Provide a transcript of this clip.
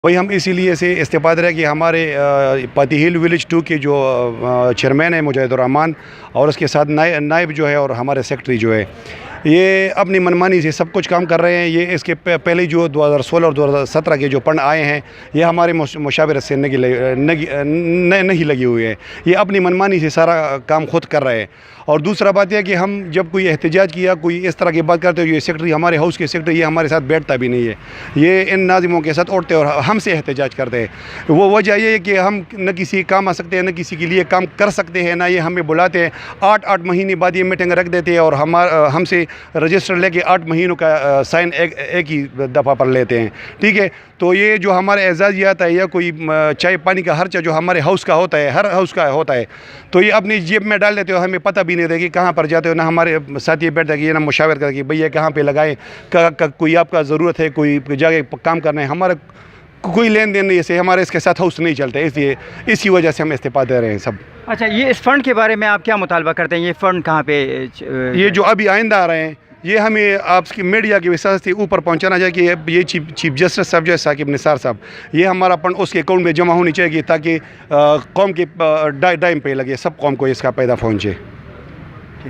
وہی ہم اسی لیے سے استفاد رہے کہ ہمارے پاتی ہل ولیج 2 کے جو چیئرمین ہیں مجاہد الرحمان اور اس کے ساتھ نائب جو ہے اور ہمارے سیکٹری جو ہے یہ اپنی منمانی سے سب کچھ کام کر رہے ہیں. یہ اس کے پہلے جو 2016 اور 2017 کے جو فنڈ آئے ہیں یہ ہمارے مشاورت سے نہیں لگی ہوئی ہے. یہ اپنی منمانی سے سارا کام خود کر رہے ہیں. اور دوسرا بات یہ کہ ہم جب کوئی احتجاج کیا کوئی اس طرح کی بات کرتے ہیں یہ سیکٹری ہمارے ہاؤس کے سیکٹری یہ ہمارے ساتھ بیٹھتا بھی نہیں ہے. یہ ان ناظموں کے ساتھ اٹھتے اور ہم سے احتجاج کرتے ہیں. وہ وجہ یہ ہے کہ ہم نہ کسی کام آ سکتے ہیں نہ کسی کے لیے کام کر سکتے ہیں نہ یہ ہمیں بلاتے ہیں. 8 مہینے بعد یہ میٹنگ رکھ دیتے ہیں اور ہم سے رجسٹر لے کے 8 مہینوں کا سائن ایک ہی دفعہ پر لیتے ہیں. ٹھیک ہے. تو یہ جو ہمارے اعزازیات ہے یا کوئی چائے پانی کا خرچہ جو ہمارے ہاؤس کا ہوتا ہے ہر ہاؤس کا ہوتا ہے تو یہ اپنی جیب میں ڈال دیتے ہو. ہمیں پتہ بھی نہیں رہے کہ کہاں پر جاتے ہو نہ ہمارے ساتھ یہ بیٹھتے کہ یہ نہ مشاور کرتے کہ بھئی یہ کہاں پہ لگائیں کوئی آپ کا ضرورت ہے کوئی جگہ کام کرنا ہے. ہمارا کوئی لین دین نہیں ہے ہمارے اس کے ساتھ ہاؤس نہیں چلتے اس لیے اسی وجہ سے ہم استعفا دے رہے ہیں سب. اچھا یہ اس فنڈ کے بارے میں آپ کیا مطالبہ کرتے ہیں؟ یہ فنڈ کہاں پہ یہ جو ابھی آئندہ آ رہے ہیں یہ ہمیں آپ کی میڈیا کی وساطت سے اوپر پہنچانا چاہیے کہ یہ چیف جسٹس صاحب جو ہے ثاقب نثار صاحب یہ ہمارا فنڈ اس کے اکاؤنٹ میں جمع ہونی چاہیے تاکہ قوم کے ڈائم پہ لگے سب قوم کو اس کا فائدہ پہنچے.